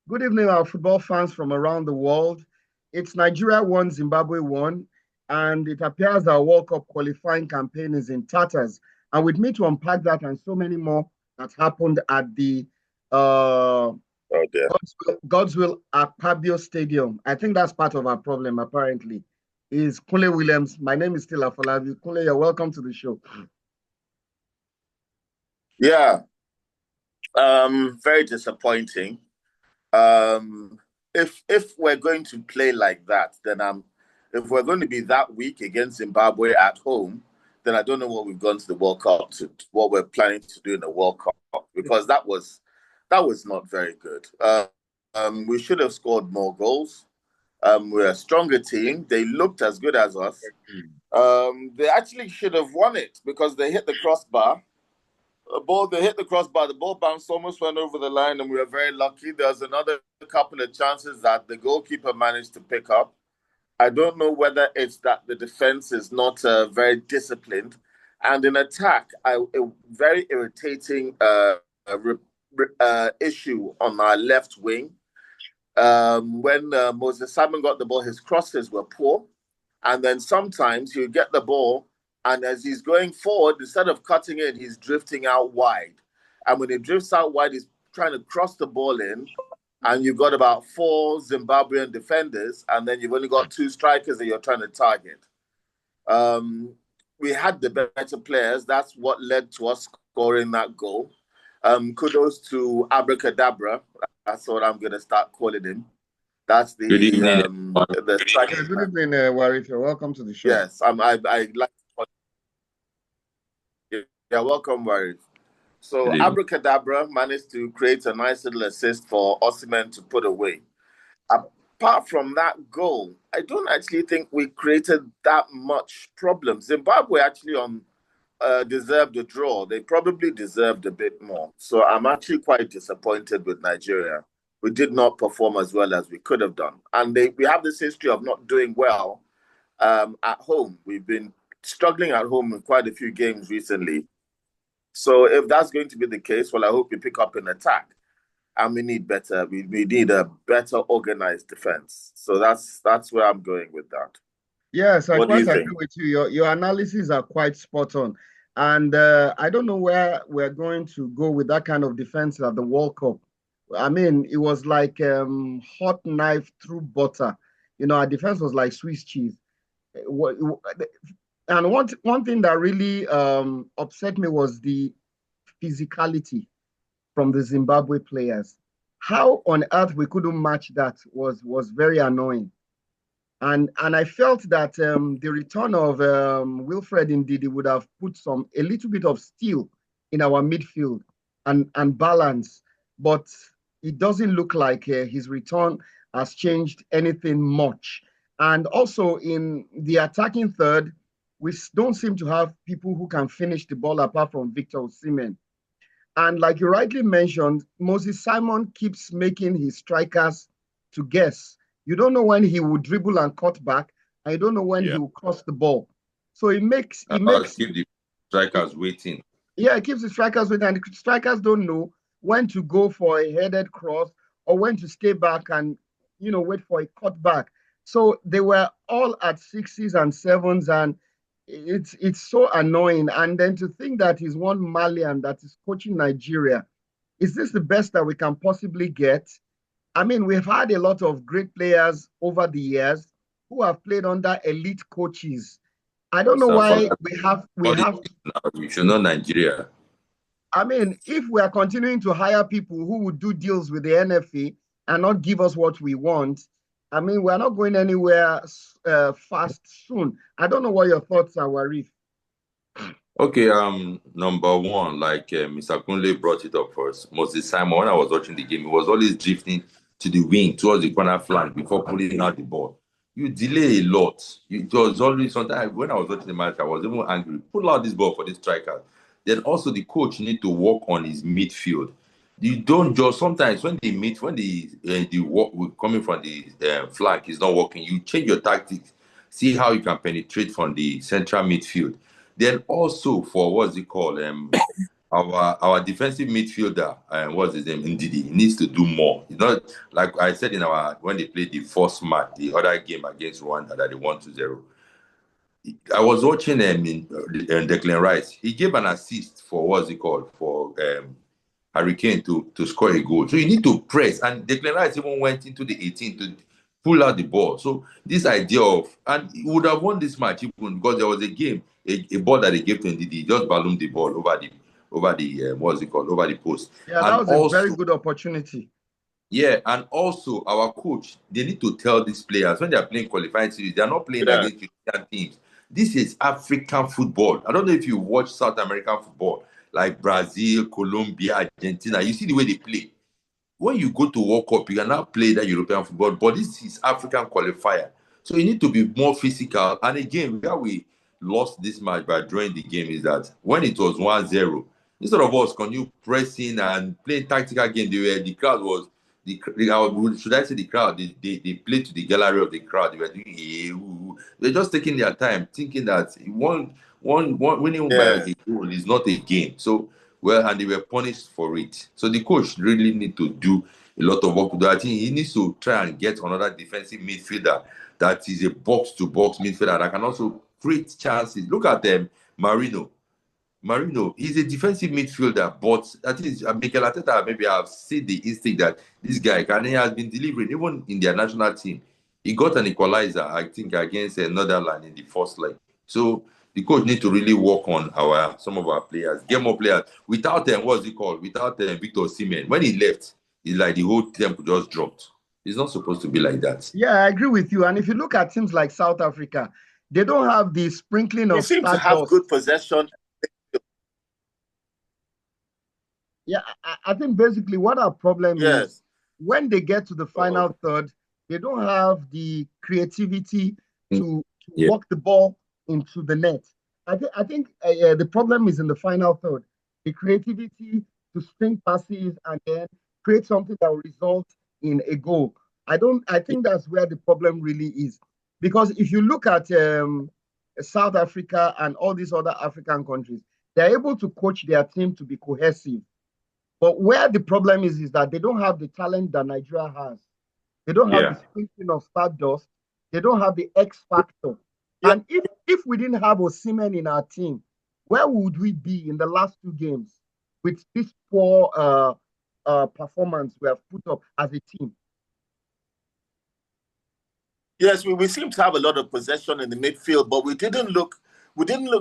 Good evening, our football fans from around the world. It's Nigeria 1, Zimbabwe 1, and it appears our World Cup qualifying campaign is in tatters. And with me to unpack that and so many more that happened at the uh, Oh dear. Godswill Akpabio Stadium. I think that's part of our problem, apparently, is Kunle Williams. My name is still Afolabi. Kunle, you're welcome to the show. Yeah, very disappointing. Um, if we're going to play like that, then if we're going to be that weak against Zimbabwe at home, then I don't know what we've gone to the World Cup to, what we're planning to do in the World Cup, because that was not very good. We should have scored more goals. We're a stronger team. They looked as good as us. They actually should have won it because they hit the crossbar. They hit the crossbar, the ball bounced, almost went over the line, and we were very lucky. There was another couple of chances that the goalkeeper managed to pick up. I don't know whether it's that the defense is not very disciplined. And in attack, a very irritating issue on our left wing. When Moses Simon got the ball, his crosses were poor. And then sometimes you get the ball, and as he's going forward, instead of cutting in, he's drifting out wide. And when he drifts out wide, he's trying to cross the ball in, and you've got about four Zimbabwean defenders, and then you've only got two strikers that you're trying to target. Um, we had the better players. That's what led to us scoring that goal. Kudos to Abracadabra. That's what I'm going to start calling him. That's Good evening. the striker. Good evening, Warith. Welcome to the show. Yes, I like. Yeah, welcome, Warith. So Abracadabra managed to create a nice little assist for Osimhen to put away. Apart from that goal, I don't actually think we created that much problem. Zimbabwe actually deserved a draw. They probably deserved a bit more. So I'm actually quite disappointed with Nigeria. We did not perform as well as we could have done. And we have this history of not doing well at home. We've been struggling at home in quite a few games recently. So if that's going to be the case, well, I hope we pick up an attack. And we need better. We need a better organized defense. So that's where I'm going with that. Yes, I What do you quite agree think? with you. Your analysis are quite spot on. And I don't know where we're going to go with that kind of defense at the World Cup. I mean, it was like hot knife through butter. Our defense was like Swiss cheese. And one thing that really upset me was the physicality from the Zimbabwe players. How on earth we couldn't match that was very annoying. And I felt that the return of Wilfred Ndidi would have put a little bit of steel in our midfield and balance, but it doesn't look like his return has changed anything much. And also in the attacking third, we don't seem to have people who can finish the ball apart from Victor Osimhen. And like you rightly mentioned, Moses Simon keeps making his strikers to guess. You don't know when he will dribble and cut back, and you don't know when he will cross the ball. So it makes keep the strikers waiting. Yeah, it keeps the strikers waiting, and the strikers don't know when to go for a headed cross or when to stay back and wait for a cut back. So they were all at sixes and sevens, and it's so annoying. And then to think that he's one Malian that is coaching Nigeria, is this the best that we can possibly get? I mean, we've had a lot of great players over the years who have played under elite coaches. I don't know why we have. You should know Nigeria. I mean, if we are continuing to hire people who would do deals with the NFA and not give us what we want, I mean, we're not going anywhere fast soon. I don't know what your thoughts are, Warif. Okay, number one, like Mr. Kunle brought it up first. Moses Simon, when I was watching the game, he was always drifting to the wing towards the corner flank before pulling out the ball. You delay a lot. It was always sometimes when I was watching the match, I was even angry. Pull out this ball for this striker. Then also the coach need to work on his midfield. You don't just sometimes when the work coming from the flank is not working, you change your tactics, see how you can penetrate from the central midfield. Then also for what's it called? our defensive midfielder, what's his name, Ndidi, he needs to do more. It's not like I said when they played the first match, the other game against Rwanda that they won 2-0. I was watching him in Declan Rice. He gave an assist for what's it called for Hurricane to score a goal. So you need to press, and Declan Rice even went into the 18 to pull out the ball. So this idea of, and he would have won this match even because there was a game, a ball that they gave to Ndidi, just ballooned the ball over the what's it called, over the post. Yeah, that And was a very also, good opportunity. yeah, and also our coach, they need to tell these players when they are playing qualifying series, they are not playing against European teams. This is African football. I don't know if you watch South American football, like Brazil, Colombia, Argentina. You see the way they play. When you go to World Cup, you cannot play that European football, but this is African qualifier. So you need to be more physical. And again, where we lost this match by drawing the game is that when it was 1-0, instead of us continue pressing and playing tactical game, the crowd was should I say the crowd? They played to the gallery of the crowd. They were doing they're just taking their time, thinking that winning by a goal is not a game. So and they were punished for it. So the coach really need to do a lot of work to do. I think he needs to try and get another defensive midfielder that is a box-to-box midfielder that can also create chances. Look at them, Marino. Marino, he's a defensive midfielder, but I think Mikel Arteta maybe have seen the instinct that this guy he has been delivering even in their national team. He got an equalizer, I think, against Netherlands in the first leg. So the coach need to really work on some of our players, get more players. Without them, what's it called? Without Victor Osimhen, when he left, it's like the whole tempo just dropped. It's not supposed to be like that. Yeah, I agree with you. And if you look at teams like South Africa, they don't have the sprinkling of They seem to have good possession. Yeah, I think basically what our problem is when they get to the final third, they don't have the creativity to walk the ball into the net. I think the problem is in the final third, the creativity to string passes and then create something that will result in a goal. I think that's where the problem really is. Because if you look at South Africa and all these other African countries, they're able to coach their team to be cohesive. But where the problem is that they don't have the talent that Nigeria has. They don't have the sprinkling of stardust. They don't have the X factor. Yeah. And if we didn't have Osimhen in our team, where would we be in the last two games with this poor performance we have put up as a team? Yes, we seem to have a lot of possession in the midfield, but we didn't look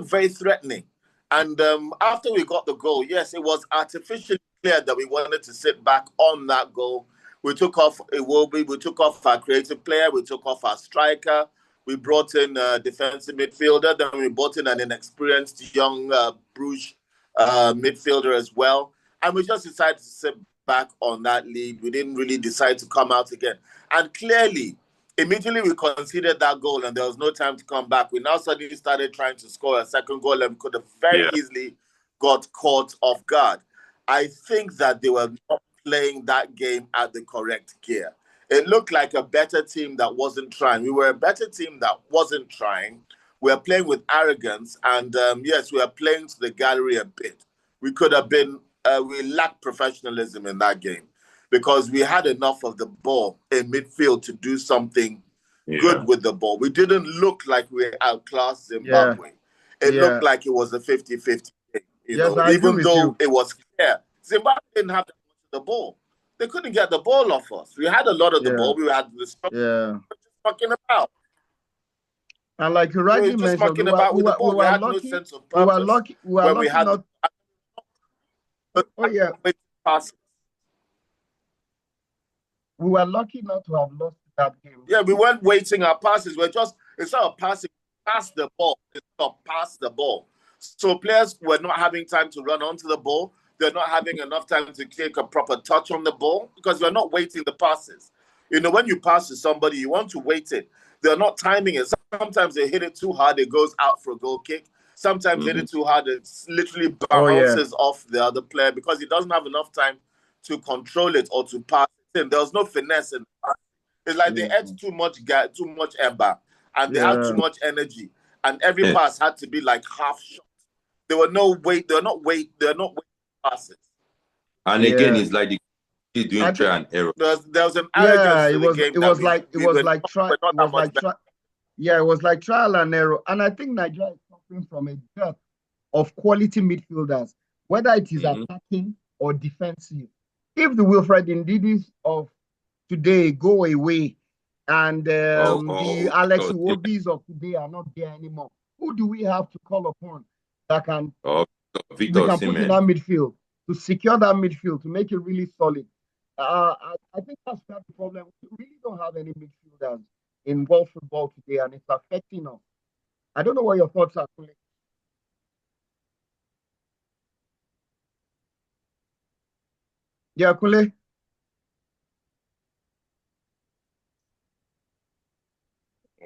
very threatening. And after we got the goal, yes, it was artificially clear that we wanted to sit back on that goal. We took off Iwobi, we took off our creative player, we took off our striker, we brought in a defensive midfielder, then we brought in an inexperienced young Bruges midfielder as well. And we just decided to sit back on that lead. We didn't really decide to come out again. And clearly, immediately we conceded that goal and there was no time to come back. We now suddenly started trying to score a second goal and we could have very easily got caught off guard. I think that they were not playing that game at the correct gear. It looked like a better team that wasn't trying. We were a better team that wasn't trying. We were playing with arrogance and yes, we were playing to the gallery a bit. We could have been, we lacked professionalism in that game, because we had enough of the ball in midfield to do something good with the ball. We didn't look like we outclassed Zimbabwe. It looked like it was a 50-50 game, even though it was clear. Zimbabwe didn't have that much of the ball. They couldn't get the ball off us. We had a lot of the ball. We had the structure. We were just fucking about. And like you rightly mentioned, we were no sense of purpose. We were lucky not. We were lucky not to have lost that game. Yeah, we weren't waiting our passes. We're just, instead of passing, pass the ball. Pass the ball. So players were not having time to run onto the ball. They're not having enough time to take a proper touch on the ball because we're not waiting the passes. When you pass to somebody, you want to wait it. They're not timing it. Sometimes they hit it too hard, it goes out for a goal kick. Sometimes they hit it too hard, it literally bounces off the other player because he doesn't have enough time to control it or to pass it in. There was no finesse in it. It's like they ate too much ember and they had too much energy. And every pass had to be like half shot. They're not waiting passes. And again, it's like the doing try and error. There was an arrogance to the game. It was like trial and error. And I think Nigeria is suffering from a dearth of quality midfielders, whether it is attacking or defensive. If the Wilfred Ndidis of today go away and the Alex Iwobis of today are not there anymore, who do we have to call upon that can Victor put in that midfield to secure that midfield, to make it really solid? I think that's the problem. We really don't have any midfielders in world football today, and it's affecting us. I don't know what your thoughts are, Kule. Yeah, Kule.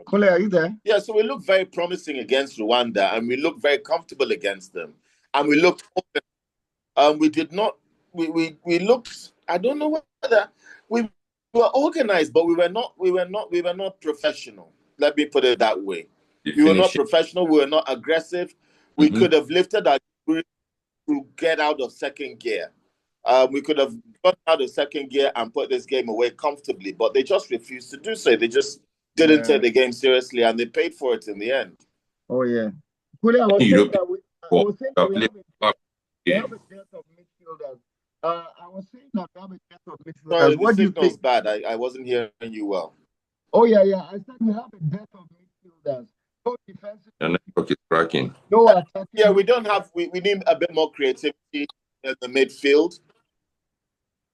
Kule, are you there? Yeah, so we look very promising against Rwanda, and we look very comfortable against them. And we looked we did not we looked, I don't know whether we were organized, but we were not professional. Let me put it that way. We were not professional, we were not aggressive. We could have lifted our to get out of second gear. We could have got out of second gear and put this game away comfortably, but they just refused to do so. They just didn't take the game seriously, and they paid for it in the end. Oh, yeah. Kule, I was saying that we have a dearth of midfielders. I was saying that we have a dearth of midfielders. Sorry, what do you think? Signal's bad. I wasn't hearing you well. Oh, yeah. I said we have a dearth of midfielders. No defensive. The network is cracking. No attacking. Yeah, we don't have. We need a bit more creativity in the midfield.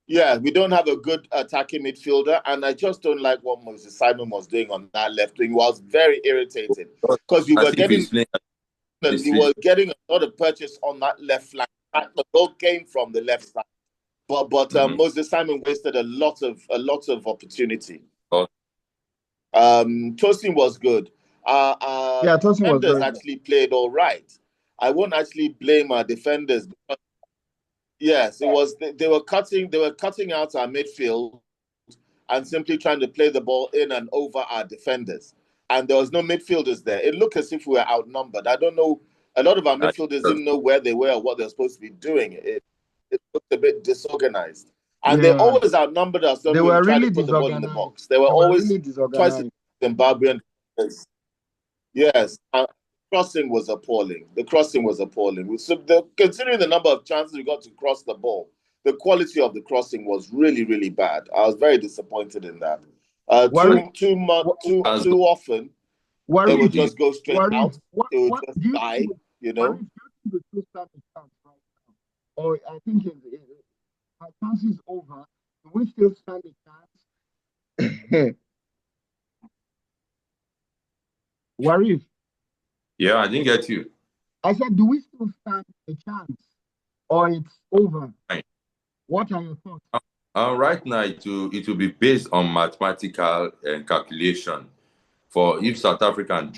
Yeah, we don't have a good attacking midfielder, and I just don't like what Moses Simon was doing on that left wing. He was very irritated because he was getting a lot of purchase on that left flank. The goal came from the left side, but Moses Simon wasted a lot of opportunity. Tosin was good. Tosin was defenders actually played all right. I won't actually blame our defenders. Yes, it was. They were cutting out our midfield and simply trying to play the ball in and over our defenders. And there was no midfielders there. It looked as if we were outnumbered. I don't know. A lot of our midfielders didn't know where they were or what they were supposed to be doing. It looked a bit disorganized. And they always outnumbered us when we tried to put the ball in the box. They were always really twice the Zimbabwean. Yes. Crossing was appalling. The crossing was appalling. So considering the number of chances we got to cross the ball, the quality of the crossing was really, really bad. I was very disappointed in that. Too often, they would just go straight out. They would just die, you know. Or I think our chance is over. We still stand a chance. Warif. Yeah, I didn't get you. I said, do we still stand a chance, or it's over? Right. What are your thoughts? Right now, it will be based on mathematical calculation. For if South Africans,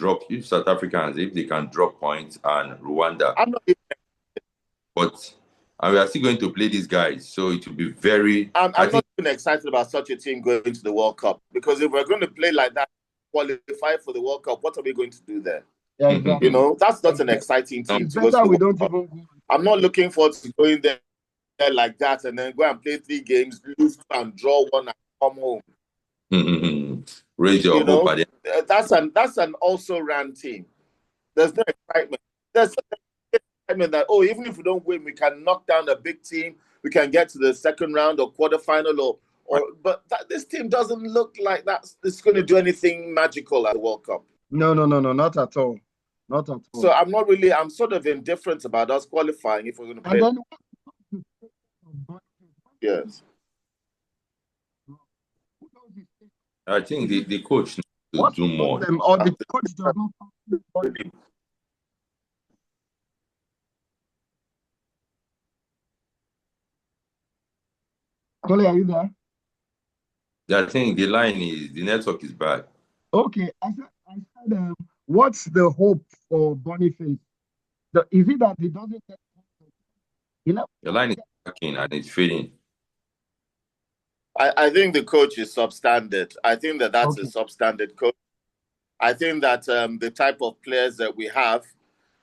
if they can drop points, and Rwanda. But and we are still going to play these guys, so it will be very. I'm not even excited about such a team going to the World Cup, because if we're going to play like that, qualify for the World Cup, what are we going to do there? Yeah, exactly. You know, that's not an exciting team. I'm not looking forward to going there like that and then go and play 3 games, lose and draw 1 and come home. Raise your hope. That's an also ran team. There's no excitement. There's excitement that even if we don't win, we can knock down a big team. We can get to the second round or quarterfinal but this team doesn't look like it's going to do anything magical at the World Cup. No, not at all. Not at all. So I'm sort of indifferent about us qualifying if we're going to play. Yes. I think the coach needs to do more. The coach does not. Kole, are you there? I think the network is bad. Okay, I said, what's the hope for Boniface? Is it that he doesn't get? The line is working and it's fading. I think the coach is substandard. I think that's a substandard coach. I think that the type of players that we have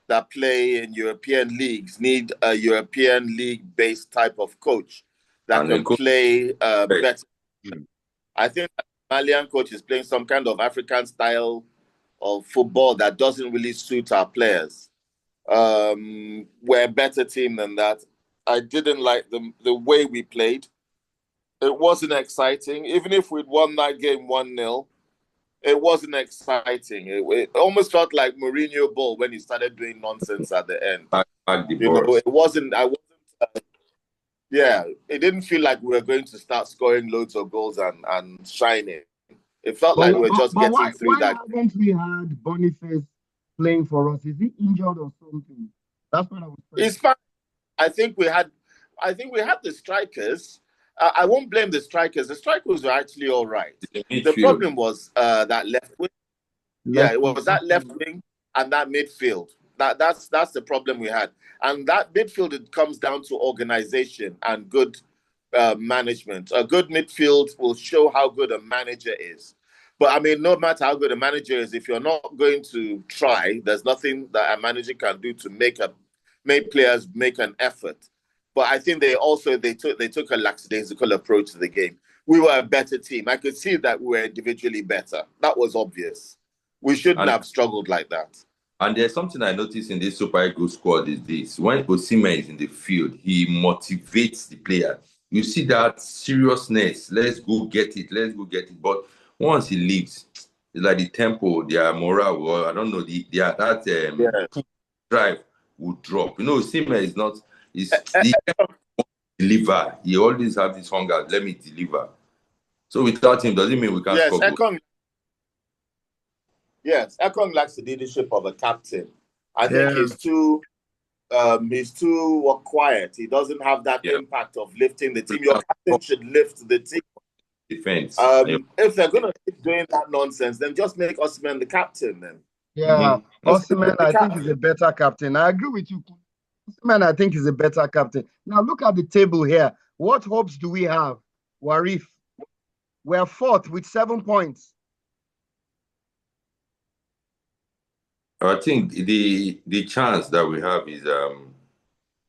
that play in European leagues need a European league-based type of coach that can play better. I think the Malian coach is playing some kind of African style of football that doesn't really suit our players. We're a better team than that. I didn't like the way we played. It wasn't exciting. Even if we'd won that game 1-0, it wasn't exciting. It almost felt like Mourinho ball when he started doing nonsense at the end. It wasn't. It didn't feel like we were going to start scoring loads of goals and shining. It felt like we were just getting through that. Why haven't we had Boniface playing for us? Is he injured or something? That's what I was saying. It's fine. I think we had the strikers. I won't blame the strikers. The strikers were actually all right. The problem was that left wing. It was that left wing and that midfield. That's the problem we had. And that midfield, it comes down to organization and good management. A good midfield will show how good a manager is. But I mean, no matter how good a manager is, if you're not going to try, there's nothing that a manager can do to make players make an effort. But I think they took a lackadaisical approach to the game. We were a better team. I could see that we were individually better. That was obvious. We shouldn't have struggled like that. And there's something I noticed in this Super Eagles squad is this. When Osimhen is in the field, he motivates the player. You see that seriousness. Let's go get it. Let's go get it. But once he leaves, it's like the tempo, their morale, or I don't know, drive will drop. Osimhen is not... He deliver. He always have this hunger. Let me deliver. So without him, doesn't mean we can't score. Ekong lacks the leadership of a captain. I think he's too quiet. He doesn't have that impact of lifting the team. Your captain should lift the team. Defense. If they're gonna keep doing that nonsense, then just make Osimhen the captain. Then Osimhen, I think, is a better captain. I agree with you. Osimhen, I think, is a better captain. Now look at the table here. What hopes do we have, Warif? We're fourth with 7 points. I think the chance that we have is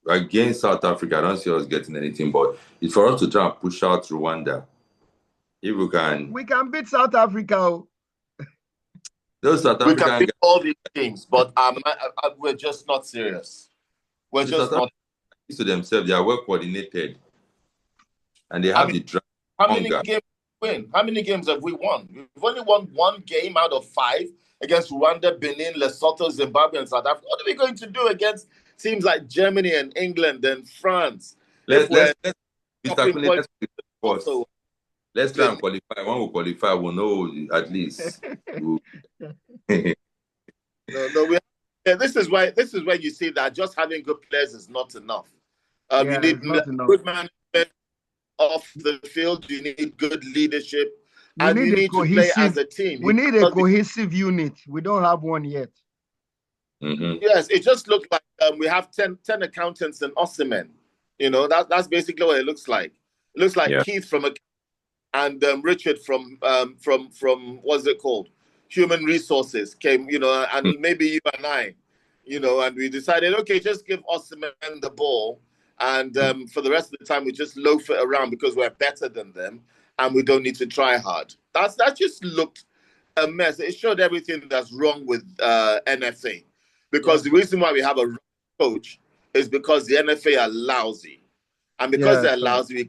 against South Africa. I don't see us getting anything, but it's for us to try and push out Rwanda. If we can beat South Africa. Those South African can beat all these teams, but we're just not serious. We're just not to themselves. They are well coordinated, and they have the drive. How many games win? How many games have we won? We've only won 1 game out of 5 against Rwanda, Benin, Lesotho, Zimbabwe, and South Africa. What are we going to do against teams like Germany and England and France? Let's try and qualify. When we qualify, we'll know at least. This is why you see that just having good players is not enough. You need good management off the field. You need good leadership. You need to play as a team. We need a cohesive unit. We don't have one yet. Mm-hmm. Yes, it just looks like we have 10 accountants in Osimhen. That's basically what it looks like. It looks like Keith and Richard from what's it called? Human Resources came, and maybe you and I, and we decided, okay, just give Osimhen the ball. And for the rest of the time, we just loaf it around because we're better than them. And we don't need to try hard. That just looked a mess. It showed everything that's wrong with NFA. Because the reason why we have a coach is because the NFA are lousy. And because they're lousy, we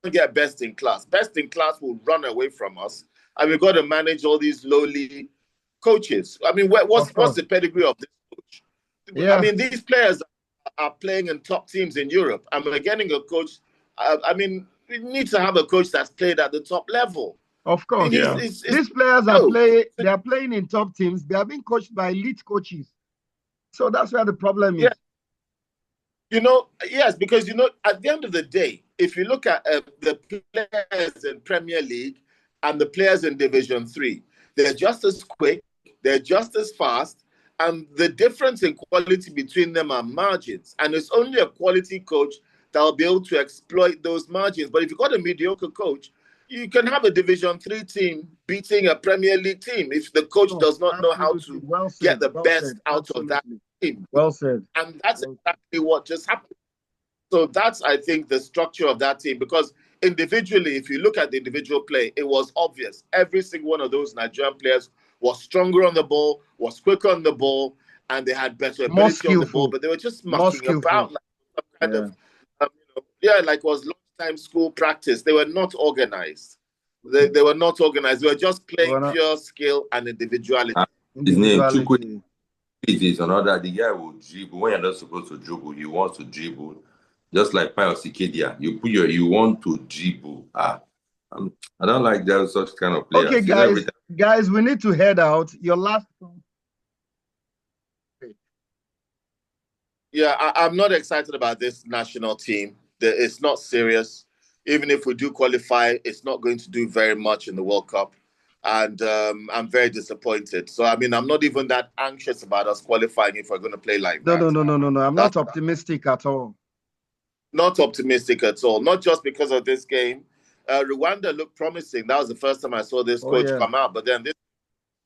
can't get best in class. Best in class will run away from us. And we've got to manage all these lowly coaches. I mean, what's the pedigree of this coach? Yeah. I mean, these players are playing in top teams in Europe. And we're getting a coach. We need to have a coach that's played at the top level. Of course. These players are playing in top teams. They are being coached by elite coaches. So that's where the problem is. Yes, because, at the end of the day, if you look at the players in Premier League and the players in Division 3, they're just as quick, they're just as fast, and the difference in quality between them are margins. And it's only a quality coach that will be able to exploit those margins. But if you've got a mediocre coach, you can have a Division 3 team beating a Premier League team if the coach does not know how to get the best out of that team. Well said. And that's exactly what just happened. So that's, I think, the structure of that team. Because individually, if you look at the individual play, it was obvious. Every single one of those Nigerian players was stronger on the ball, was quicker on the ball, and they had better More ability on the ball. skillful. But they were just More mucking skillful. about like some kind of, like it was lunchtime school practice. They were not organized. They were not organized. They were just playing pure skill and individuality. His name, Chukwu, is another. The guy will dribble. When you're not supposed to dribble, he wants to dribble. Just like Pius Ikedia. You want to dribble. I don't like that such kind of players. Okay, guys, we need to head out. Your last one. Yeah, I'm not excited about this national team. It's not serious. Even if we do qualify, it's not going to do very much in the World Cup. And I'm very disappointed. So, I mean, I'm not even that anxious about us qualifying if we're going to play like that. No. I'm not optimistic at all. Not optimistic at all. Not just because of this game. Rwanda looked promising. That was the first time I saw this coach come out. But then this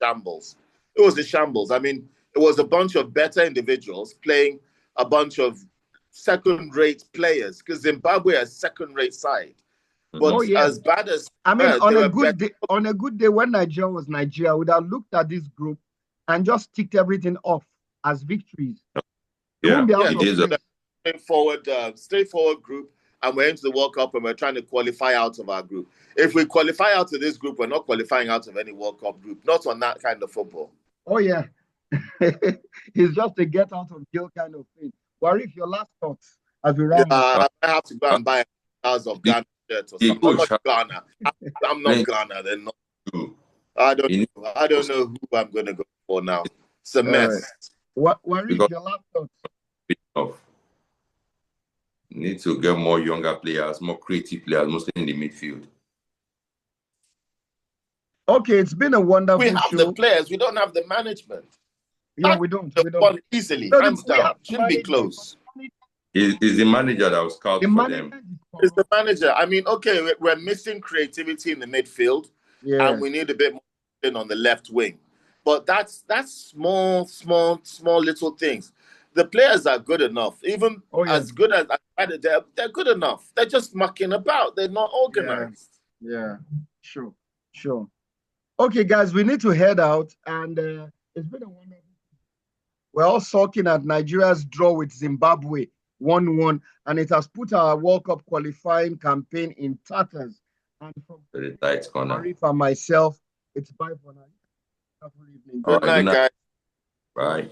shambles. It was a shambles. I mean, it was a bunch of better individuals playing a bunch of second-rate players, because Zimbabwe is a second-rate side. But as bad as on a good day when Nigeria was Nigeria, I would have looked at this group and just ticked everything off as victories. It is a straightforward group, and we're into the World Cup and we're trying to qualify out of our group. If we qualify out of this group, we're not qualifying out of any World Cup group. Not on that kind of football. Oh yeah, it's just a get out of jail kind of thing. Warif, your last thoughts as we round up. I have to go and buy a house of Ghana shirt or something. I'm not Ghana. I'm not Ghana. They're not. I don't know who I'm going to go for now. It's a mess. Warif, your last thoughts. Need to get more younger players, more creative players, mostly in the midfield. Okay, it's been a wonderful show. We have the players. We don't have the management. Yeah, we don't. Easily, hands down. Shouldn't be close. Is the manager that was scouted for them? It's the manager. I mean, okay, we're missing creativity in the midfield, and we need a bit more on the left wing. But that's small little things. The players are good enough. Even as good as they're good enough. They're just mucking about. They're not organized. Yeah. Sure. Okay, guys, we need to head out, and it's been a wonderful. We're all sulking at Nigeria's draw with Zimbabwe 1-1, and it has put our World Cup qualifying campaign in tatters. And from Arif and myself, it's bye for now. Good night, guys. Bye.